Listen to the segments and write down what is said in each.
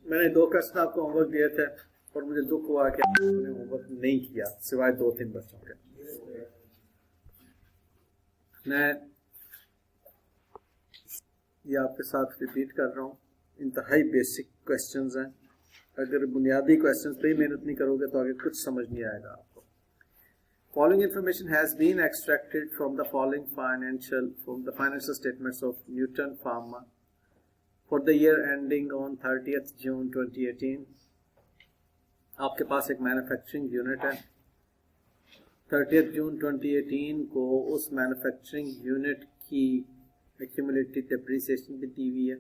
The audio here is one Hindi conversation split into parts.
मैंने 2 क्वेश्चन आपको होमवर्क दिए थे और मुझे दुख हुआ कि आपने होमवर्क नहीं किया सिवाय 2-3 बच्चों के। मैं ये आपके साथ रिपीट कर रहा हूँ, इंतहाई बेसिक क्वेश्चंस हैं। अगर बुनियादी क्वेश्चंस पे ही मेहनत नहीं करोगे तो आगे कुछ समझ नहीं आएगा आपको। Following information has been extracted from the financial statements of Newton Pharma for the year ending on 30th June 2018. आपके पास एक मैन्युफैक्चरिंग यूनिट है। 30th जून 2018 को उस मैन्युफैक्चरिंग यूनिट की एक्यूमुलेटेड डेप्रिसिएशन भी दी हुई है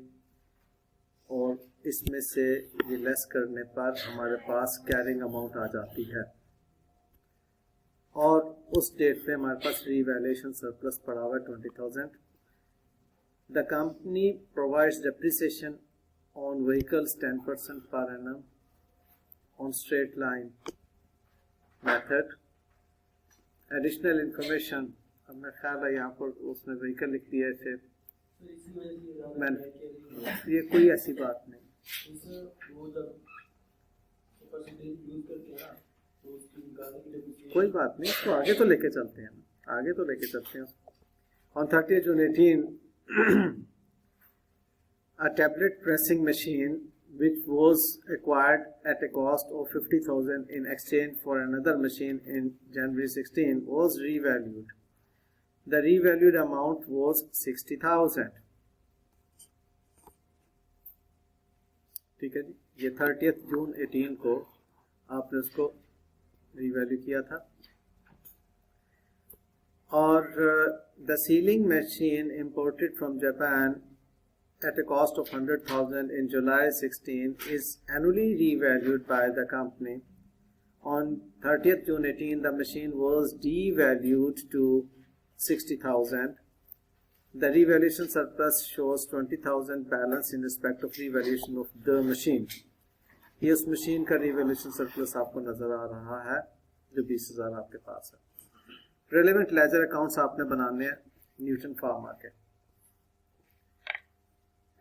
और इसमें से ये लेस करने पर हमारे पास कैरिंग अमाउंट आ जाती है और उस डेट पे हमारे पास रीवैल्यूएशन सरप्लस पड़ा हुआ है 20,000। The company provides depreciation on vehicles 10% per annum on straight line method. Additional information, अब मैं ख्याल है यहाँ पर उसने व्हीकल लिख दिया है, ये कोई ऐसी बात नहीं। कोई बात नहीं, इसको आगे तो लेके चलते हैं, आगे तो लेके चलते हैं। On 30th June 18, a tablet pressing machine which was acquired at a cost of 50,000 in exchange for another machine in January 16 was revalued. The revalued amount was 60,000. ठीक है जी, ये 30th जून 18 को आपने उसको रिवैल्यू किया था। और the sealing machine imported from Japan at a cost of 100,000 in July 16 is annually revalued by the company. On 30th June 18, the machine was devalued to 60,000. The revaluation surplus shows 20,000 balance in respect of revaluation of the machine. ये उस मशीन का रिवैल्यूएशन सरप्लस आपको नजर आ रहा है जो 20,000 आपके पास है। रेलेवेंट लेजर अकाउंट्स आपने बनाने हैं न्यूटन फार्मा के।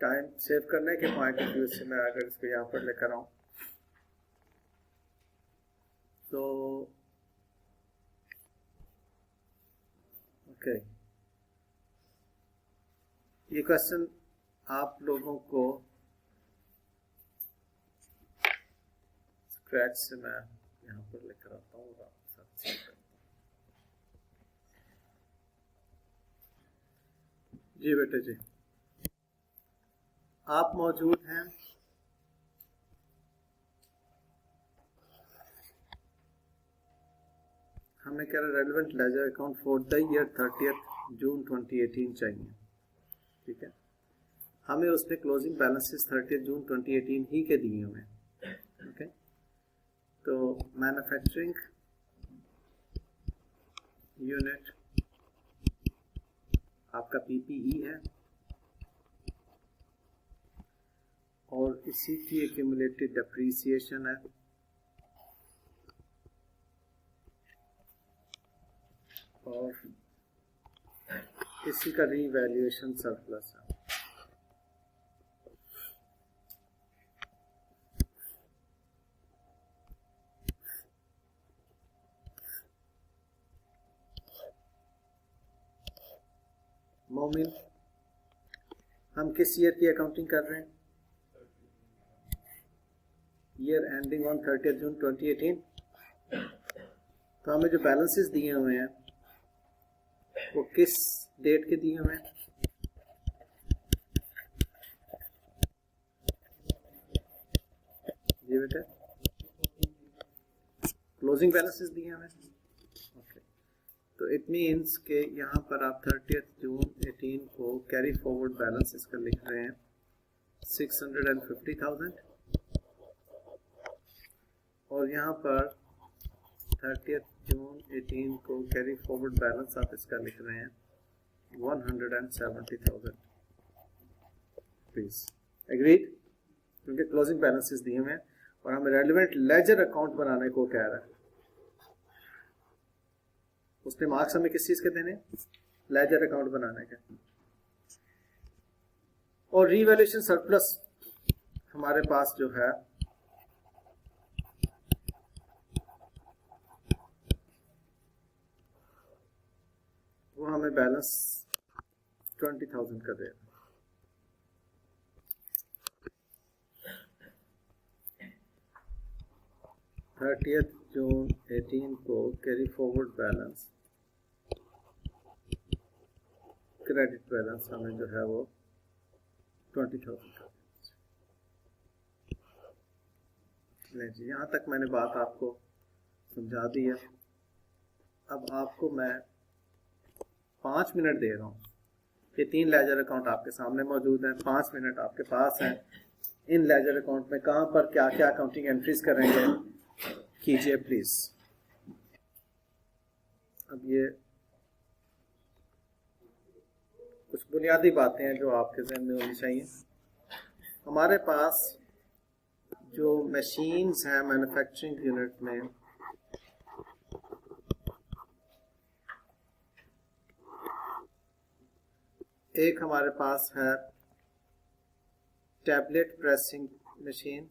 टाइम सेव करने के पॉइंट ऑफ व्यू से मैं अगर इसको यहाँ पर लेकर आऊँ तो ओके, ये क्वेश्चन आप लोगों को स्क्रैच से मैं यहाँ पर लेकर आता हूँ। जी बेटे जी, आप मौजूद हैं। हमें कह रहे relevant ledger account for the year 30th जून 2018 चाहिए। ठीक है, हमें उसमें क्लोजिंग बैलेंसेस 30th जून 2018 ही के दिए हुए हैं। ओके, तो मैन्युफैक्चरिंग यूनिट आपका पीपीई है और इसी की एक्यूमुलेटेड डेप्रिसिएशन है और इसी का रीवैल्यूएशन सरप्लस है। मोमिन, हम किस ईयर की अकाउंटिंग कर रहे हैं? ईयर एंडिंग ऑन 30th जून 2018। तो हमें जो बैलेंसेस दिए हुए हैं वो किस डेट के दिए हुए हैं? जी बेटा, क्लोजिंग बैलेंसेस दिए हुए हैं। ओके, तो इट मीन्स के यहाँ पर आप 30th जून 18 को कैरी फॉरवर्ड बैलेंस इसका लिख रहे हैं 650,000 और यहाँ पर 30th जून 18 को कैरी फॉरवर्ड बैलेंस आप इसका लिख रहे हैं 170,000 रुपीज। एग्रीड? क्योंकि क्लोजिंग बैलेंसेस दिए हुए हैं और हमें रेलेवेंट लेजर अकाउंट बनाने को कह रहा है। उसने मार्क्स हमें किस चीज के देने? लेजर अकाउंट बनाने के। और रीवैल्यूएशन सरप्लस हमारे पास जो है वो हमें बैलेंस 20,000 का देगा। June 30, 18 को carry forward balance, credit balance हमें जो है वो 20,000 का। नहीं जी, यहाँ तक मैंने बात आपको समझा दी है। अब आपको मैं 5 मिनट दे रहा हूँ। ये 3 लेजर अकाउंट आपके सामने मौजूद हैं, 5 मिनट आपके पास हैं। इन लेजर अकाउंट में कहाँ पर क्या क्या अकाउंटिंग एंट्रीज करेंगे कीजिए प्लीज। अब ये कुछ बुनियादी बातें हैं जो आपके ज़हन में होनी चाहिए। हमारे पास जो मशीन्स हैं मैन्युफैक्चरिंग यूनिट में, एक हमारे पास है टैबलेट प्रेसिंग मशीन,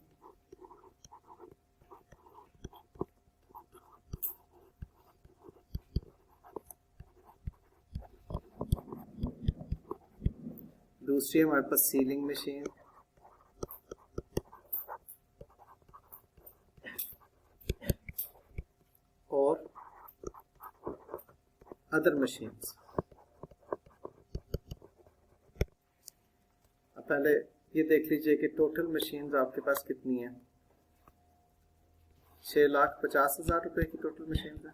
दूसरी हमारे पास सीलिंग मशीन, और अदर मशीन्स। अब पहले ये देख लीजिए कि टोटल मशीन्स आपके पास कितनी हैं। 6,50,000 रुपए की टोटल मशीन है।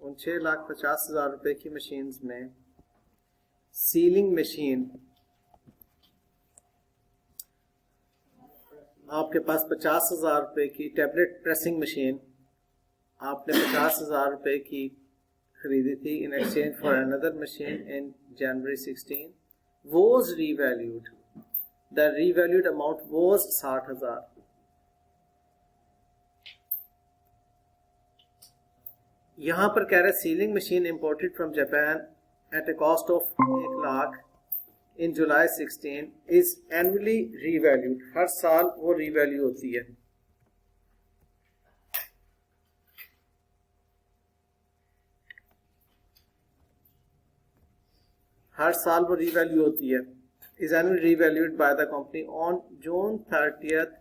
उन 6,50,000 रुपए की मशीन्स में सीलिंग मशीन आपके पास 50,000 रुपए की, टैबलेट प्रेसिंग मशीन आपने 50,000 रुपए की खरीदी थी in exchange for another machine in January 16, was revalued. The revalued amount was 60,000. यहाँ पर कह रहे sealing machine imported from Japan at a cost of 1 lakh in July 16 is annually revalued. हर साल वो revalue होती है। हर साल वो रीवैल्यू होती है। is annually revalued by the company on June 30th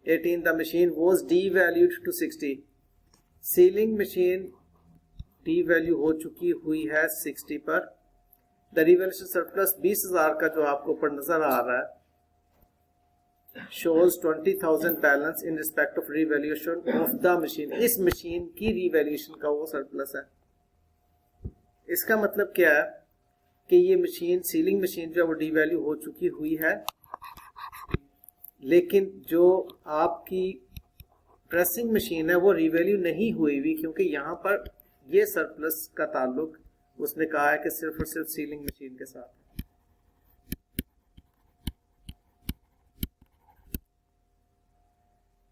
18 the machine was devalued to 60. Sealing machine devalue हो चुकी हुई है 60 पर। द रिवैल्यूएशन सरप्लस 20,000 का जो आपको ऊपर नजर आ रहा है shows 20,000 balance in respect of revaluation of the machine. इस मशीन की रिवैल्यूएशन का वो सरप्लस है। इसका मतलब क्या है कि ये मशीन, सीलिंग मशीन जो है वो डीवैल्यू हो चुकी हुई है, लेकिन जो आपकी प्रेसिंग मशीन है वो रिवैल्यू नहीं हुई हुई, क्योंकि यहाँ पर ये सरप्लस का ताल्लुक उसने कहा है कि सिर्फ और सिर्फ सीलिंग मशीन के साथ।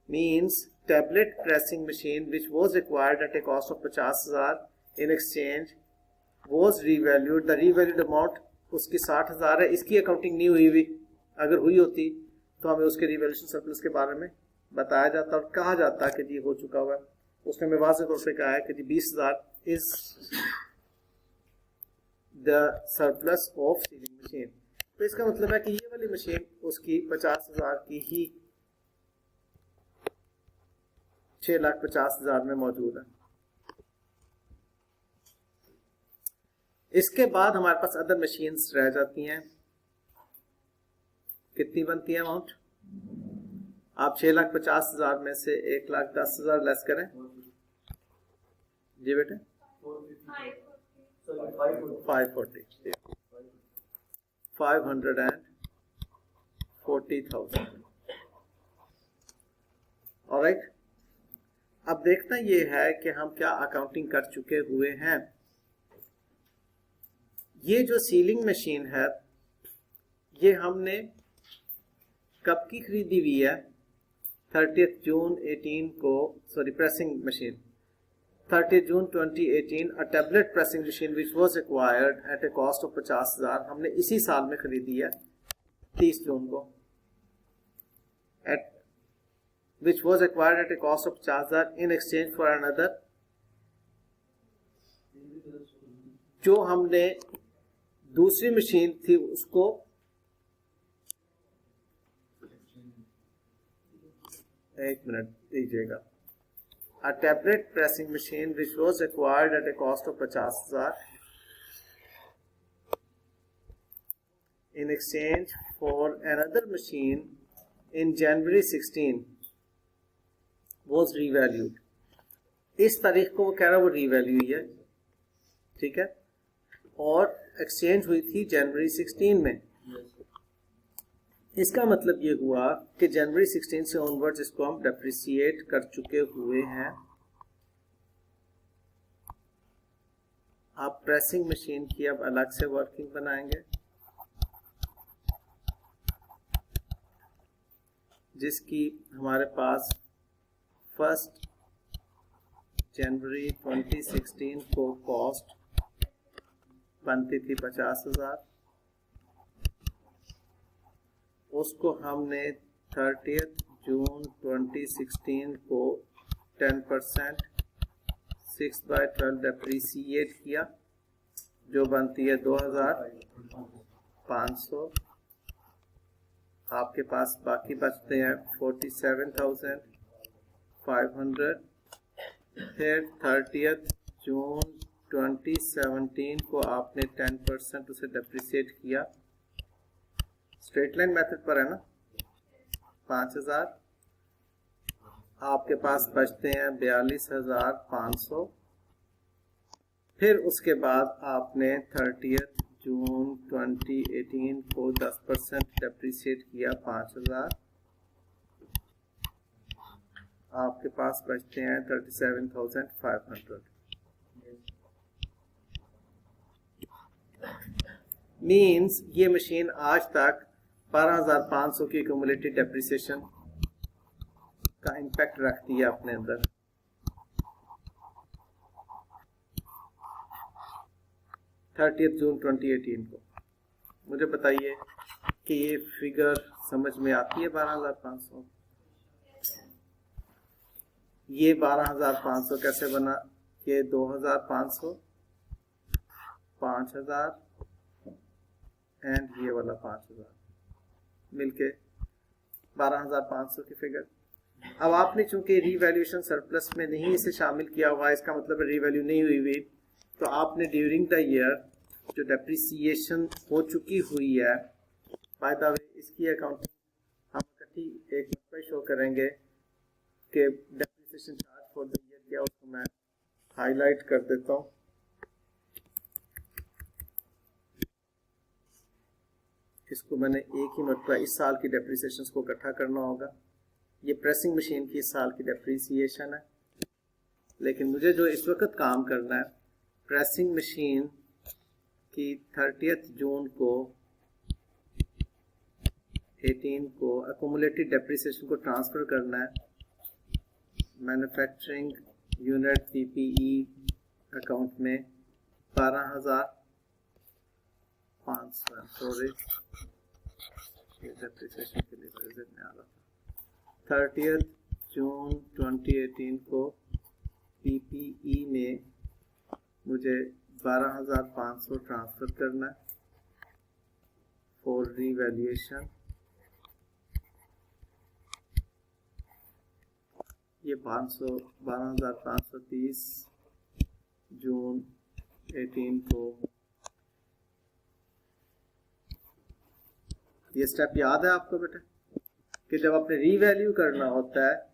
Means tablet pressing machine which was required at a cost of 50,000 in exchange was revalued. The revalued amount उसकी 60,000 है। इसकी अकाउंटिंग नहीं हुई हुई। अगर हुई होती तो हमें उसके रिवैल्यूएशन सरप्लस के बारे में बताया जाता और कहा जाता कि जी हो चुका हुआ है। उसने हमें वाज़ेह तौर पे कहा है कि जी 20,000 is the surplus of sealing machine. तो इसका मतलब है कि ये वाली मशीन उसकी 50,000 की ही 6,50,000 में मौजूद है। इसके बाद हमारे पास अदर मशीन्स रह जाती हैं। कितनी बनती है अमाउंट? आप 6,50,000 में से 1,10,000 लेस करें जी बेटे, 540,000। ऑलराइट, अब देखना ये है कि हम क्या अकाउंटिंग कर चुके हुए हैं। ये जो सीलिंग मशीन है ये हमने कब की खरीदी हुई है? 30 जून 18 को, sorry pressing machine 30 June 2018 a tablet pressing machine which was acquired at a cost of 50,000 हमने इसी साल में खरीदी है। 30 जून को, at which was acquired at a cost of 50,000 in exchange for another, जो हमने दूसरी मशीन थी उसको एक मिनट दीजिएगा, a tablet pressing machine which was acquired at a cost of 50,000 in exchange for another machine in January 16 was revalued. इस तारीख को वो कह रहा है वो रीवैल्यू हुई है, ठीक है, और एक्सचेंज हुई थी जनवरी 16 में। इसका मतलब ये हुआ कि जनवरी 16 से ऑनवर्ड्स इसको हम डेप्रिसिएट कर चुके हुए हैं। आप प्रेसिंग मशीन की अब अलग से वर्किंग बनाएंगे, जिसकी हमारे पास 1 जनवरी 2016 को कॉस्ट बनती थी 50,000, उसको हमने 30 जून 2016 को 10% 6/12 डेप्रिसिएट किया, जो बनती है 2,500। आपके पास बाकी बचते हैं 47,500। फिर 30 जून 2017 को आपने 10% उसे डेप्रिसिएट किया, स्ट्रेट लाइन मेथड पर है ना, 5,000। आपके पास बचते हैं 42,500। फिर उसके बाद आपने 30 जून 2018 को 10% डेप्रिसिएट किया, 5,000। आपके पास बचते हैं 37,500। मीन्स ये मशीन आज तक 12,500 की क्यूमुलेटिव डेप्रिसिएशन का इम्पैक्ट रखती है अपने अंदर। जून 2018 को मुझे बताइए कि ये फिगर समझ में आती है 12,500? ये 12,500 कैसे बना? ये 2,500, 5,000 एंड ये वाला 5,000 मिलके 12,500 की फिगर। अब आपने चूंकि रीवैल्यूएशन सरप्लस में नहीं इसे शामिल किया हुआ, इसका मतलब रीवैल्यू नहीं हुई हुई, तो आपने ड्यूरिंग द ईयर जो डेप्रिसिएशन हो चुकी हुई है, बाय द वे इसकी अकाउंटिंग हम इकट्ठी एक पे शो करेंगे कि depreciation charge for the year क्या, उसको मैं हाईलाइट कर देता हूँ। इसको मैंने एक ही मरतबा इस साल की डेप्रिसिएशन को इकट्ठा करना होगा। ये प्रेसिंग मशीन की इस साल की डेप्रिसिएशन है, लेकिन मुझे जो इस वक्त काम करना है, प्रेसिंग मशीन की 30 जून को 18 को एक्यूमुलेटेड डेप्रिसिएशन को ट्रांसफर करना है मैन्युफैक्चरिंग यूनिट पीपीई अकाउंट में 12,500। सॉरी, डेप्रिसिएशन के लिए प्रेजेंट में आ रहा था। 30 जून 2018 को पीपीई में मुझे 12,500 ट्रांसफर करना है फॉर रीवैल्यूएशन। ये 12,530 जून 18 को। ये स्टेप याद है आपको बेटा कि जब आपने रीवैल्यू करना होता है,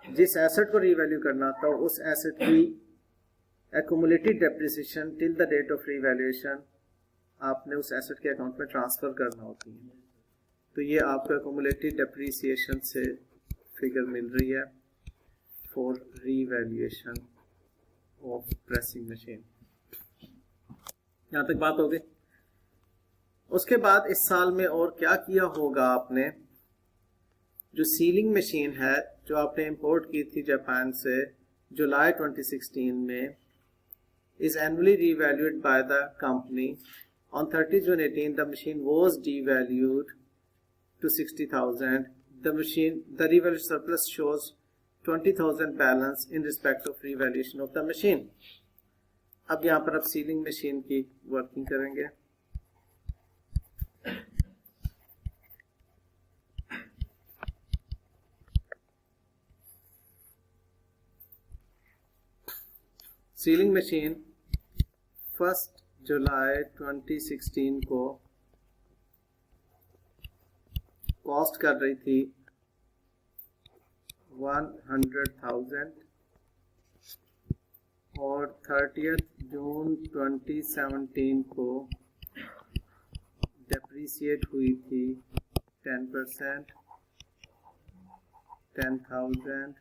जिस एसेट को रीवैल्यू करना होता है, उस एसेट की accumulated depreciation till the date of revaluation आपने उस एसेट के अकाउंट में ट्रांसफर करना होती है। तो ये आपको एक्यूमुलेटेड डेप्रिसिएशन से फिगर मिल रही है for revaluation of pressing machine. यहां तक बात हो गई। उसके बाद इस साल में और क्या किया होगा आपने? जो सीलिंग मशीन है जो आपने इंपोर्ट की थी जापान से जुलाई 2016 में, is annually revalued by the company. On 30 June 18 the machine was devalued to 60,000. The revaluation surplus shows 20,000 balance in respect of revaluation of the machine. अब यहाँ पर अब सीलिंग मशीन की वर्किंग करेंगे. सीलिंग मशीन 1 जुलाई 2016 को कॉस्ट कर रही थी 100,000 और 30 जून 2017 को डेप्रीशिएट हुई थी 10%, 10,000.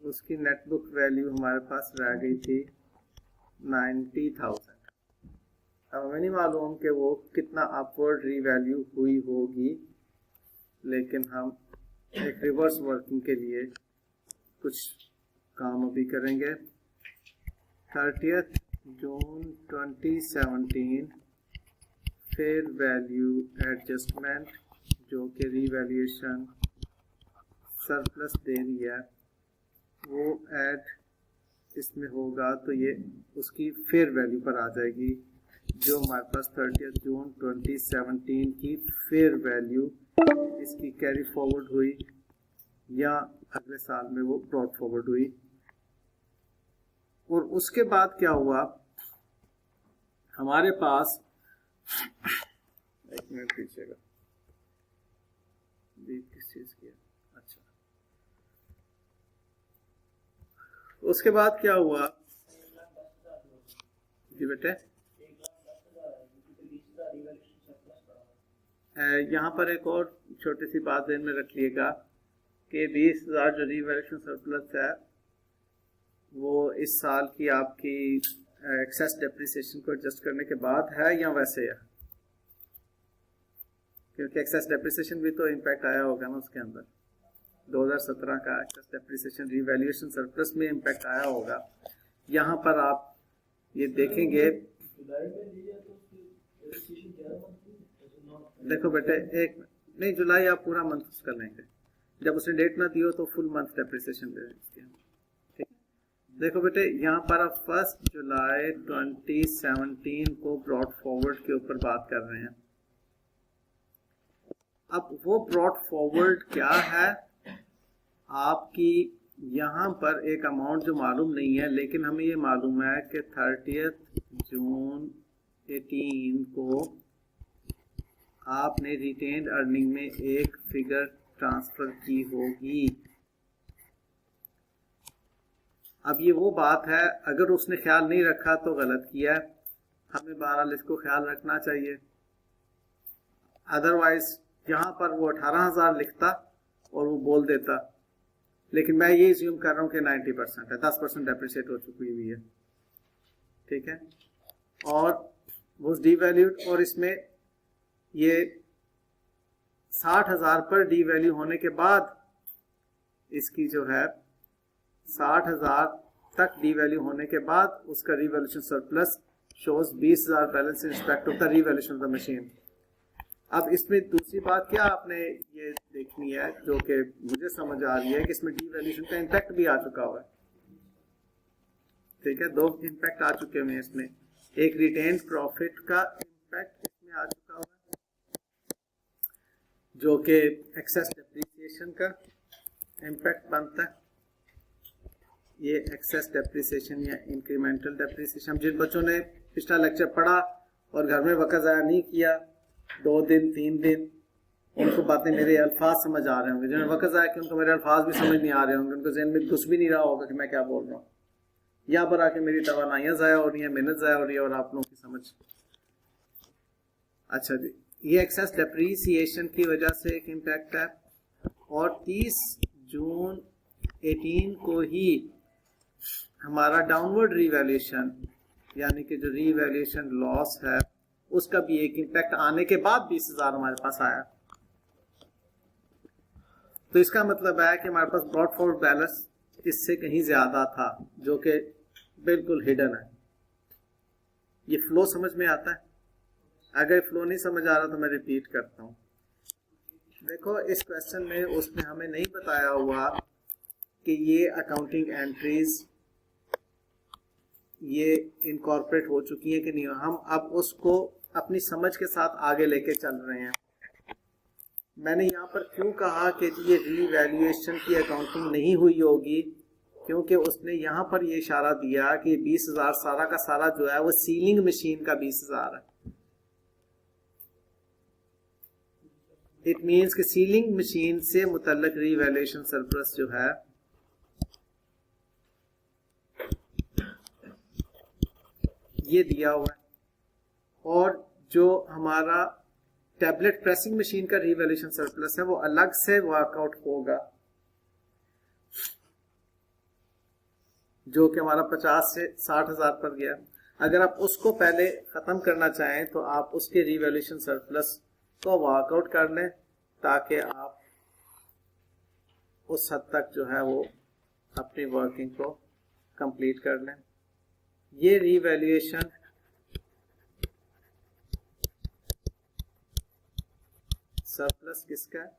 उसकी नेट बुक वैल्यू हमारे पास रह गई थी 90,000. अब हमें नहीं मालूम कि वो कितना अपवर्ड रीवैल्यू हुई होगी, लेकिन हम एक रिवर्स वर्किंग के लिए कुछ काम अभी करेंगे. 30 जून 2017 फेयर वैल्यू एडजस्टमेंट जो कि रीवैल्यूएशन सरप्लस दे रही है वो ऐड इसमें होगा, तो ये उसकी फेयर वैल्यू पर आ जाएगी जो हमारे पास 30 जून 2017 की फेयर वैल्यू इसकी कैरी फॉरवर्ड हुई या अगले साल में वो ब्रॉड फॉरवर्ड हुई. और उसके बाद क्या हुआ, हमारे पास एक मिनट पीछेगा किस चीज की. अच्छा, उसके बाद क्या हुआ जी बेटे, यहाँ पर एक और छोटी सी बात ध्यान में रखिएगा कि 20,000 जो रिवैल्यूएशन सरप्लस है वो इस साल की आपकी एक्सेस डेप्रिसिएशन को एडजस्ट करने के बाद है या वैसे है, क्योंकि एक्सेस डेप्रिसिएशन भी तो इम्पैक्ट आया होगा ना उसके अंदर. 2017 का एक्सेस डेप्रिसिएशन रिवैल्यूएशन सरप्लस में इम्पैक्ट आया होगा. यहाँ पर आप ये देखेंगे, देखो बेटे एक नहीं, जुलाई आप पूरा मंथ कर लेंगे, जब उसने डेट ना दी हो तो फुल मंथ डेप्रिसिएशन दे देंगे. ठीक, देखो बेटे यहाँ पर आप 1 जुलाई 2017 को ब्रॉड फॉरवर्ड के ऊपर बात कर रहे हैं. अब वो ब्रॉड फॉरवर्ड क्या है, आपकी यहाँ पर एक अमाउंट जो मालूम नहीं है, लेकिन हमें ये मालूम है कि 30 जून 18 को आपने रिटेन्ड अर्निंग में एक फिगर ट्रांसफर की होगी. अब ये वो बात है, अगर उसने ख्याल नहीं रखा तो गलत किया. हमें बहरहाल इसको ख्याल रखना चाहिए, अदरवाइज यहाँ पर वो 18,000 लिखता और वो बोल देता, लेकिन मैं ये अज्यूम कर रहा हूँ कि 90% है, 10% डेप्रिशिएट हो चुकी हुई है. ठीक है, और वो डीवैल्यूड, और इसमें ये 60,000 पर डीवैल्यू होने के बाद इसकी जो है 60,000 तक डीवैल्यू होने के बाद उसका revaluation surplus shows 20,000 balance in respect of the revaluation of the machine. अब इसमें दूसरी बात क्या आपने ये देखनी है जो कि मुझे समझ आ रही है कि इसमें डीवैल्यूएशन का इम्पैक्ट भी आ चुका हुआ है. ठीक है, 2 इम्पैक्ट आ चुके हुए हैं इसमें. एक रिटेन प्रॉफिट का इम्पैक्ट इसमें आ चुका हुआ है जो कि एक्सेस डेप्रिसिएशन का इम्पैक्ट बनता है. ये एक्सेस डेप्रिसिएशन या इंक्रीमेंटल डेप्रिसिएशन, जिन बच्चों ने पिछला लेक्चर पढ़ा और घर में वक्त ज़ाया नहीं किया 2 दिन 3 दिन, उनको बातें मेरे अल्फाज समझ आ रहे होंगे. जिन्होंने वक्त ज़ाया कि उनको मेरे अल्फाज भी समझ नहीं आ रहे होंगे, उनको ज़हन में कुछ भी नहीं रहा होगा कि मैं क्या बोल रहा हूँ. यहाँ पर आके मेरी तवानाइयाँ ज़ाया हो रही हैं, मेहनत ज़ाया हो रही है और आप लोगों की समझ. अच्छा जी, ये एक्सेस डेप्रीसिएशन की वजह से एक इम्पैक्ट है. और 30 जून 18 को ही हमारा डाउनवर्ड रिवैल्यूएशन यानी कि जो रिवैल्यूएशन लॉस है उसका भी एक इम्पैक्ट आने के बाद 20,000 हमारे पास आया. तो इसका मतलब है कि हमारे पास ब्रॉड फॉरवर्ड बैलेंस इससे कहीं ज्यादा था जो कि बिल्कुल हिडन है. ये फ्लो समझ में आता है? अगर फ्लो नहीं समझ आ रहा तो मैं रिपीट करता हूँ. देखो इस क्वेश्चन में उसने हमें नहीं बताया हुआ कि ये अकाउंटिंग एंट्रीज ये इनकॉर्पोरेट हो चुकी है कि नहीं। हम अब उसको अपनी समझ के साथ आगे लेके चल रहे हैं। मैंने यहाँ पर क्यों कहा कि ये रीवैल्यूएशन की अकाउंटिंग नहीं हुई होगी, क्योंकि उसने यहाँ पर ये इशारा दिया कि 20,000 सारा का सारा जो है वो सीलिंग मशीन का 20,000 है। इट मीन्स कि सीलिंग मशीन से मुतल्लक रीवैल्यूएशन सरप्लस जो है ये दिया हुआ है, और जो हमारा टैबलेट प्रेसिंग मशीन का रीवैल्यूएशन सरप्लस है वो अलग से वर्कआउट होगा, जो कि हमारा 50 से 60,000 पर गया। अगर आप उसको पहले खत्म करना चाहें तो आप उसके रीवैल्यूएशन सरप्लस को वर्कआउट कर लें, ताकि आप उस हद तक जो है वो अपनी वर्किंग को कंप्लीट कर लें। ये रीवैल्यूएशन सरप्लस किसका है?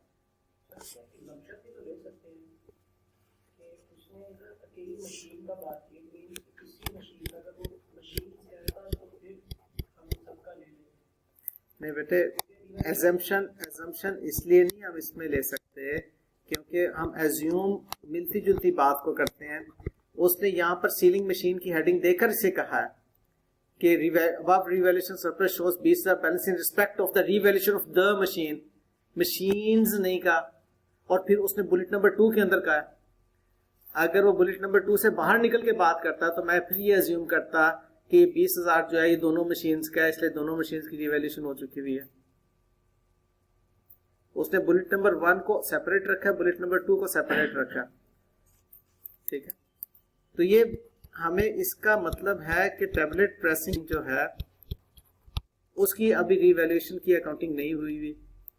नहीं बेटे, एजम्पशन इसलिए नहीं हम इसमें ले सकते क्योंकि हम एज्यूम मिलती जुलती बात को करते हैं। उसने यहाँ पर सीलिंग मशीन की हेडिंग देकर इसे कहा है कि above revaluation surplus shows 20,000 balance in respect of the revaluation of the machine, machines नहीं कहा। और फिर उसने बुलेट नंबर 2 के अंदर कहा है। अगर वो बुलेट नंबर 2 से बाहर निकल के बात करता तो मैं फिर ये अज्यूम करता कि 20,000 जो है ये दोनों मशीन्स का है, इसलिए दोनों मशीन्स की रिवैल्यूएशन हो चुकी हुई है। उसने बुलेट नंबर 1 को सेपरेट रखा है, बुलेट नंबर 2 को सेपरेट रखा। ठीक है, तो ये हमें इसका मतलब है कि टैबलेट प्रेसिंग जो है उसकी अभी रिवैल्यूएशन की अकाउंटिंग नहीं हुई हुई,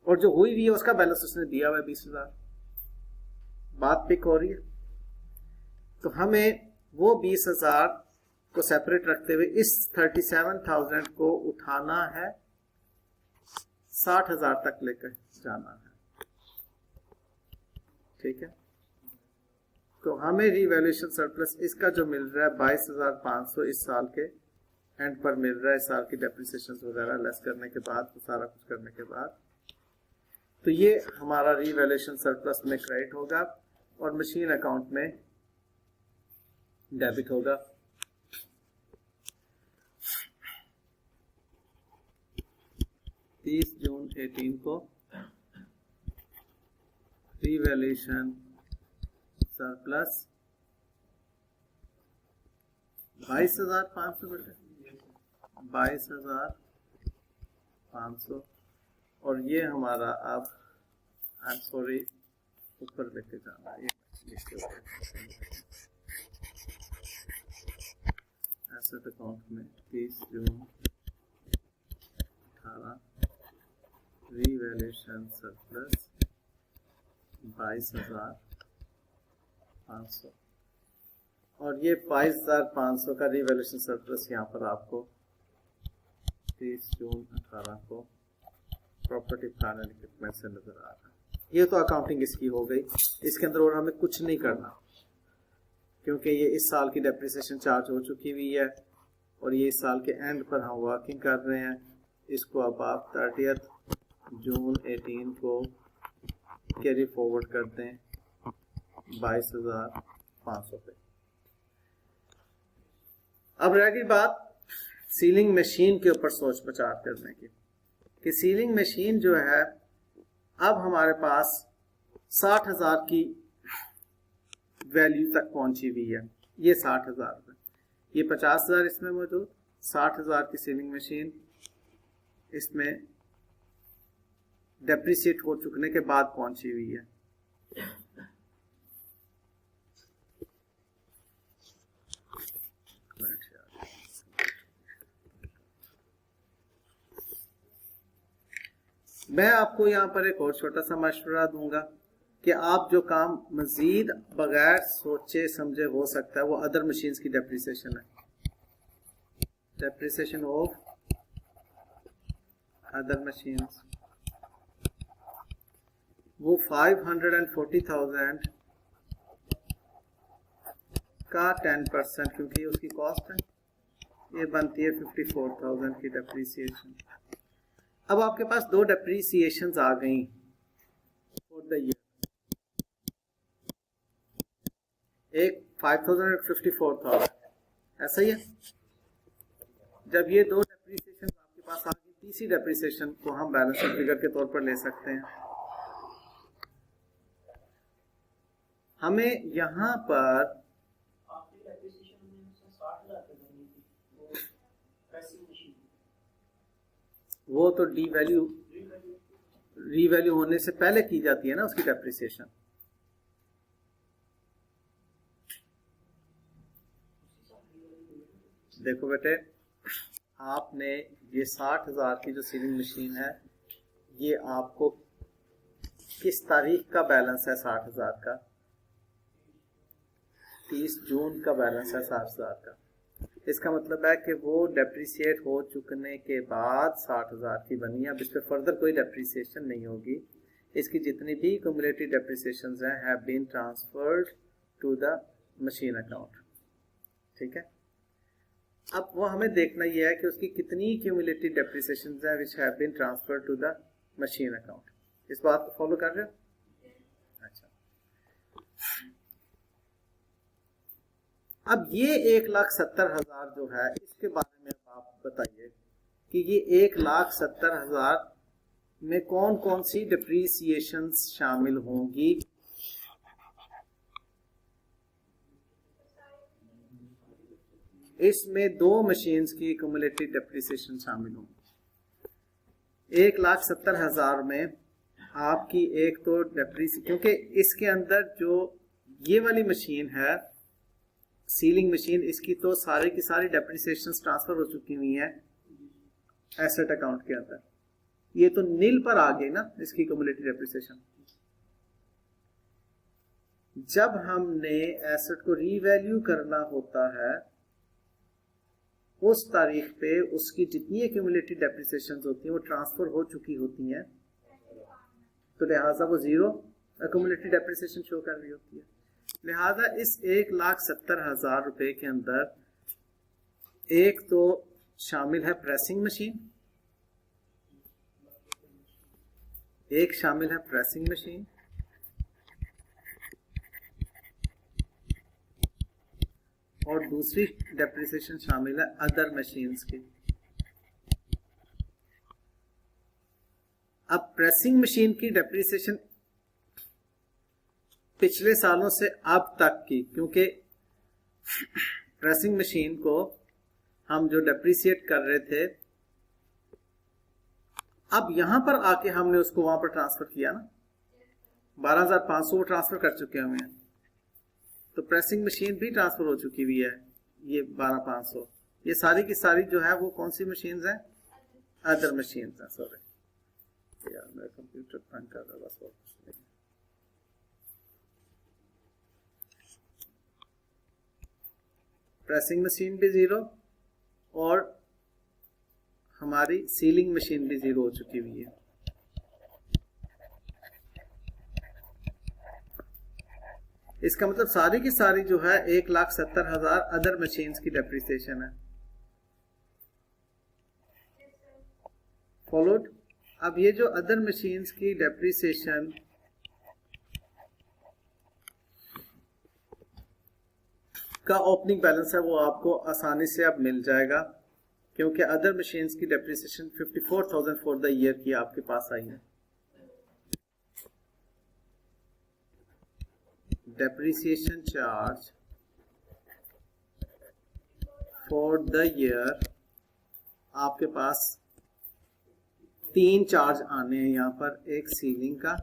और जो हुई हुई है उसका बैलेंस उसने दिया हुआ है 20,000। बात पिक हो रही है? तो हमें वो 20,000 को सेपरेट रखते हुए इस 37,000 को उठाना है, 60,000 तक लेकर जाना है। ठीक है, तो हमें रिवैल्यूएशन सरप्लस इसका जो मिल रहा है 22,500 इस साल के एंड पर मिल रहा है, इस साल की डेप्रिसिएशन वगैरह लेस करने के बाद, तो सारा कुछ करने के बाद, तो ये हमारा रिवैल्यूएशन सरप्लस में क्रेडिट होगा और मशीन अकाउंट में डेबिट होगा। जून 18 को रिवैल्यूएशन सरप्लस 22,500 बेटे, 22,500, और ये हमारा अब आई एम सॉरी ऊपर लेके जाना है, एसेट अकाउंट में 30 जून 18 रिवैल्यूएशन सरप्लस 22,500, और ये 22,500 का रिवैल्यूएशन सरप्लस यहाँ पर आपको 30 जून 18 को प्रॉपर्टी प्लान एंड इक्विपमेंट से नजर आ रहा है। ये तो अकाउंटिंग इसकी हो गई, इसके अंदर और हमें कुछ नहीं करना, क्योंकि ये इस साल की डेप्रिसिएशन चार्ज हो चुकी हुई है और ये इस साल के एंड पर हम वर्किंग कर रहे हैं। इसको अब आप 30 जून 18 को कैरी फॉरवर्ड कर दें 22,500 पे। अब रह गई बात सीलिंग मशीन के ऊपर सोच विचार करने की, कि सीलिंग मशीन जो है अब हमारे पास 60,000 की वैल्यू तक पहुंची हुई है। ये 60,000 है, ये 50,000 इसमें मौजूद, 60,000 की सीलिंग मशीन इसमें डेप्रिसिएट हो चुकने के बाद पहुंची हुई है। मैं आपको यहाँ पर एक और छोटा सा मशवरा दूंगा कि आप जो काम मजीद बगैर सोचे समझे हो सकता है वो अदर मशीन्स की डेप्रिसिएशन है, डेप्रिसिएशन ऑफ अदर मशीन्स। वो 540,000 का 10%, क्योंकि उसकी कॉस्ट है, ये बनती है 54,000 की डेप्रीसिएशन। अब आपके पास दो डेप्रीसिएशंस आ गई फॉर द ईयर, एक 5,000 और 54,000, ऐसा ही है। जब ये दो डेप्रीसिएशन आपके पास आ गई, तीसरी डेप्रीसिएशन को हम बैलेंस शीट फिगर के तौर पर ले सकते हैं। हमें यहाँ पर वो तो रीवैल्यू होने से पहले की जाती है ना उसकी डेप्रिसिएशन। देखो बेटे, आपने ये 60,000 की जो सीलिंग मशीन है, ये आपको किस तारीख का बैलेंस है? 60,000 का 30 जून का बैलेंस है 60,000 का। इसका मतलब है कि वो डेप्रिसिएट हो चुकने के बाद 60,000 की बनी है। अब इस पर फर्दर कोई डेप्रिसिएशन नहीं होगी। इसकी जितनी भी क्यूमुलेटिव डेप्रिसिएशन हैं have been transferred to the machine account. ठीक है, अब वो हमें देखना ये है कि उसकी कितनी क्यूमुलेटिव डेप्रिसिएशन हैं which have been transferred to the machine account. इस बात को फॉलो कर रहे हो? अच्छा, अब ये 1,70,000 जो है, इसके बारे में आप बताइए कि ये 1,70,000 में कौन कौन सी डिप्रीसिएशन शामिल होंगी। इसमें दो मशीन्स की क्यूमुलेटिव डिप्रीसिएशन शामिल होंगी। 1,70,000 में आपकी एक तो डेप्रीसिएशन, क्योंकि इसके अंदर जो ये वाली मशीन है सीलिंग मशीन, इसकी तो सारी की सारी डेप्रिसिएशन ट्रांसफर हो चुकी हुई है एसेट अकाउंट के अंदर। ये तो नील पर आ गई ना इसकी क्यूमुलेटिव डेप्रिसिएशन। जब हमने एसेट को रीवैल्यू करना होता है उस तारीख पे उसकी जितनी क्यूमुलेटिव डेप्रिसिएशन होती है वो ट्रांसफर हो चुकी होती हैं, तो लिहाजा वो जीरो क्यूमुलेटिव डेप्रिसिएशन शो कर रही होती है। लिहाजा इस 1,70,000 रुपए के अंदर एक तो शामिल है प्रेसिंग मशीन, एक शामिल है प्रेसिंग मशीन, और दूसरी डेप्रिसिएशन शामिल है अदर मशीन्स की। अब प्रेसिंग मशीन की डेप्रिसिएशन पिछले सालों से अब तक की, क्योंकि प्रेसिंग मशीन को हम जो डेप्रिसिएट कर रहे थे, अब यहां पर आके हमने उसको वहां पर ट्रांसफर किया ना, 12,500 वो ट्रांसफर कर चुके हैं, तो प्रेसिंग मशीन भी ट्रांसफर हो चुकी हुई है। ये 12,500 ये सारी की सारी जो है वो कौन सी मशीन्स हैं? अदर मशीन्स हैं। सॉरी यार, मेरा कंप्यूटर तंग कर रहा है, बस और कुछ नहीं। प्रेसिंग मशीन भी जीरो और हमारी सीलिंग मशीन भी जीरो हो चुकी हुई है। इसका मतलब सारी की सारी जो है 1,70,000 अदर मशीन्स की डेप्रिसिएशन है। फॉलोड। अब ये जो अदर मशीन्स की डेप्रिसिएशन का ओपनिंग बैलेंस है वो आपको आसानी से अब मिल जाएगा, क्योंकि अदर मशीन्स की डेप्रिसिएशन 54,000 फॉर द ईयर की आपके पास आई है। Depreciation charge for the year आपके पास 3 चार्ज आने हैं यहां पर, एक सीलिंग का,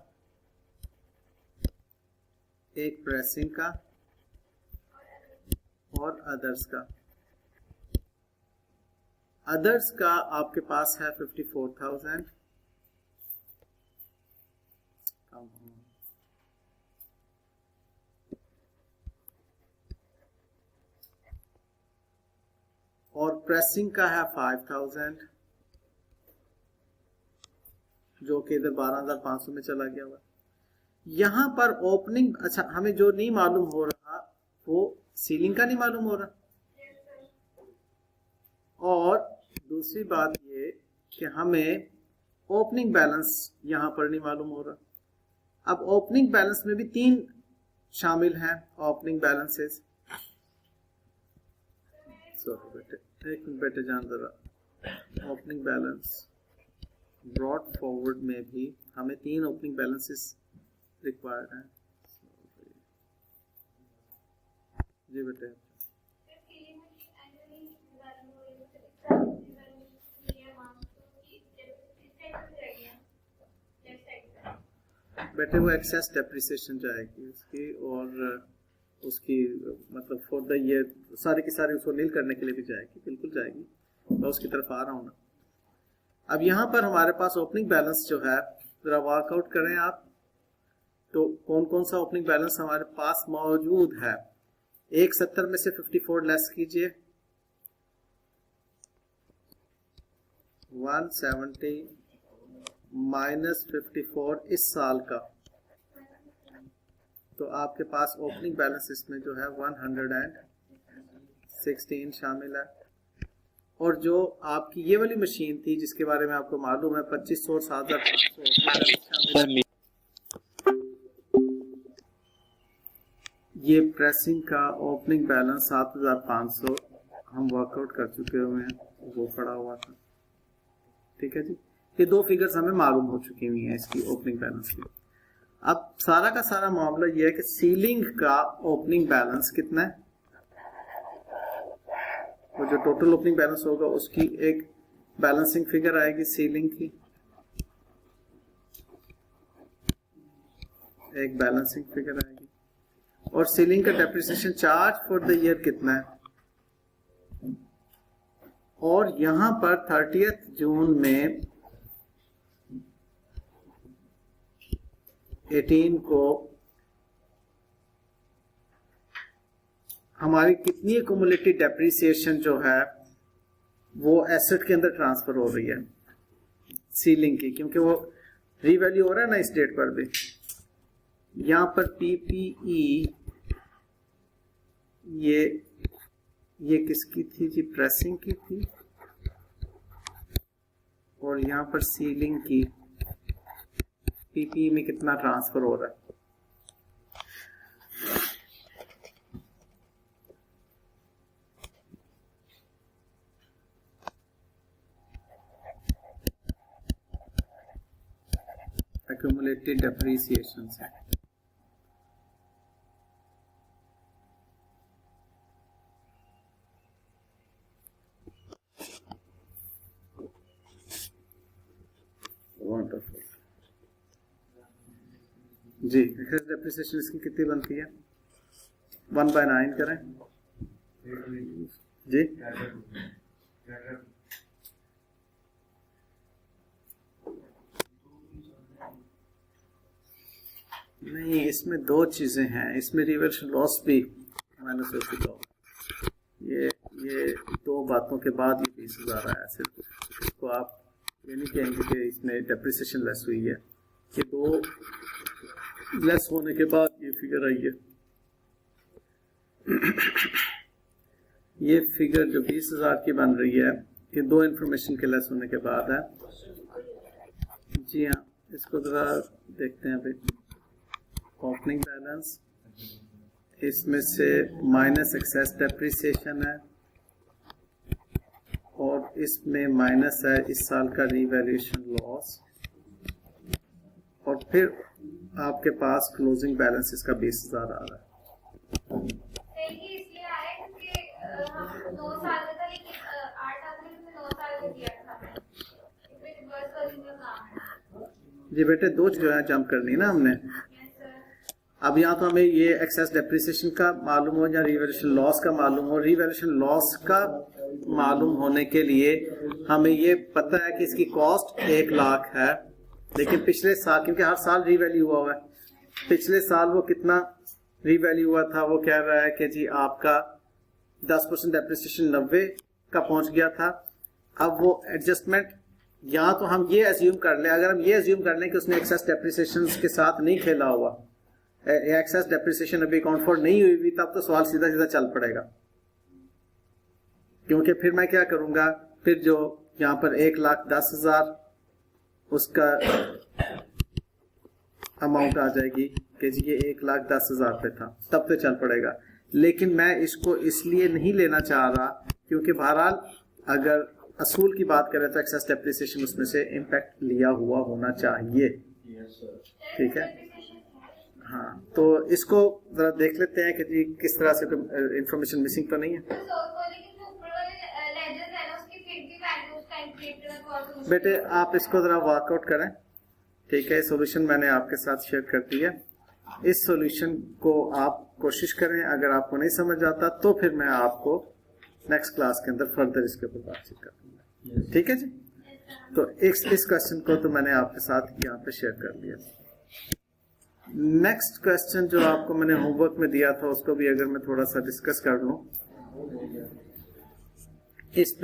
एक प्रेसिंग का और अदर्स का। अदर्स का आपके पास है 54,000, और प्रेसिंग का है 5,000 जो कि इधर 12,500 में चला गया हुआ। यहाँ पर ओपनिंग, अच्छा हमें जो नहीं मालूम हो रहा वो सीलिंग का नहीं मालूम हो रहा, और दूसरी बात ये कि हमें ओपनिंग बैलेंस यहाँ पर नहीं मालूम हो रहा। अब ओपनिंग बैलेंस में भी 3 शामिल हैं ओपनिंग बैलेंसेस। सॉरी बेटे, एक मिनट बेटे जान जरा। ओपनिंग बैलेंस ब्रॉड फॉरवर्ड में भी हमें 3 ओपनिंग बैलेंसेस रिक्वायर्ड हैं। जी बेटे, बेटे वो एक्सेस डेप्रिसिएशन जाएगी उसकी, और उसकी मतलब फॉर द ईयर सारी की सारी उसको नील करने के लिए भी जाएगी, बिल्कुल जाएगी। मैं उसकी तरफ आ रहा हूँ ना। अब यहाँ पर हमारे पास ओपनिंग बैलेंस जो है, जरा वर्कआउट करें आप, तो कौन कौन सा ओपनिंग बैलेंस हमारे पास मौजूद है। 170 में से 54 लेस कीजिए, 170 माइनस 54 इस साल का, तो आपके पास ओपनिंग बैलेंस इसमें जो है 116 शामिल है। और जो आपकी ये वाली मशीन थी जिसके बारे में आपको मालूम है 2500 और 7500, ये प्रेसिंग का ओपनिंग बैलेंस 7500 हम वर्कआउट कर चुके हुए हैं, वो पड़ा हुआ था। ठीक है जी, ये 2 फिगर्स हमें मालूम हो चुकी हुई हैं इसकी ओपनिंग बैलेंस की। अब सारा का सारा मामला ये है कि सीलिंग का ओपनिंग बैलेंस कितना है, वो जो टोटल ओपनिंग बैलेंस होगा उसकी एक बैलेंसिंग फिगर आएगी सीलिंग की, एक बैलेंसिंग फिगर आएगी, और सीलिंग का depreciation charge for the year कितना है। और यहां पर 30 जून में 18 को हमारी कितनी एक्यूमुलेटेड डेप्रिसिएशन जो है वो एसेट के अंदर ट्रांसफर हो रही है सीलिंग की, क्योंकि वो रीवैल्यू हो रहा है ना इस डेट पर भी। यहां पर पीपीई ये किसकी थी जी, प्रेसिंग की थी, और यहां पर सीलिंग की पीपीई में कितना ट्रांसफर हो रहा है। accumulated depreciation है। वंडरफुल जी, डेप्रिसिएशन इसकी कितनी बनती है, 1/9 करें जी। नहीं, इसमें 2 चीजें हैं, इसमें रिवर्सल लॉस भी माइनस हो चुका होगा। ये 2 बातों के बाद ये 20,000 आया सिर्फ, इसको आप ये नहीं कहेंगे कि इसमें डेप्रिसिएशन लेस हुई है, ये 2 लेस होने के बाद ये फिगर आई है। ये फिगर जो 20,000 की बन रही है ये 2 इंफॉर्मेशन के लेस होने के बाद है। जी हाँ, इसको जरा देखते हैं भाई। ओपनिंग बैलेंस, इसमें से माइनस एक्सेस डेप्रिसिएशन है, और इसमें माइनस है इस साल का रीवैल्यूएशन लॉस, और फिर आपके पास क्लोजिंग बैलेंस इसका 20,000 आ रहा है। जी बेटे, 2 चीजें जंप करनी है ना हमने। अब यहाँ तो हमें ये एक्सेस डेप्रिसिएशन का मालूम हो या रिवैल्यूएशन लॉस का मालूम हो। रिवैल्यूएशन लॉस का मालूम होने के लिए हमें ये पता है कि इसकी कॉस्ट 1 लाख है, लेकिन पिछले साल, क्योंकि हर साल रीवैल्यू हुआ है, पिछले साल वो कितना रीवैल्यू हुआ था, वो कह रहा है कि जी आपका 10% डेप्रिसिएशन 90 का पहुंच गया था। अब वो एडजस्टमेंट या तो हम ये एज्यूम कर लें, अगर हम ये एज्यूम कर लें कि उसने एक्सेस डेप्रिसिएशन के साथ नहीं खेला हुआ, एक्सेस डेप्रिसिएशन अभी अकाउंट फॉर नहीं हुई हुई, तब तो सवाल सीधा सीधा चल पड़ेगा, क्योंकि फिर मैं क्या करूंगा, फिर जो यहाँ पर 1,10,000 उसका अमाउंट आ जाएगी कि जी ये 1,10,000 पे था, तब तो चल पड़ेगा। लेकिन मैं इसको इसलिए नहीं लेना चाह रहा क्योंकि बहरहाल अगर असूल की बात करें तो एक्सेस डेप्रिसिएशन उसमें से इम्पैक्ट लिया हुआ होना चाहिए। ठीक है, हाँ, तो इसको जरा देख लेते हैं कि जी किस तरह से इंफॉर्मेशन मिसिंग तो नहीं है। बेटे आप इसको जरा वर्कआउट करें, ठीक है, सॉल्यूशन मैंने आपके साथ शेयर कर दिया। इस सॉल्यूशन को आप कोशिश करें, अगर आपको नहीं समझ आता तो फिर मैं आपको नेक्स्ट क्लास के अंदर फर्दर इसके ऊपर बातचीत कर दूंगा। ठीक है जी, तो इस क्वेश्चन को तो मैंने आपके साथ यहाँ पे शेयर कर दिया। नेक्स्ट क्वेश्चन जो आपको मैंने होमवर्क में दिया था उसको भी अगर मैं थोड़ा सा डिस्कस कर लूं, इसमें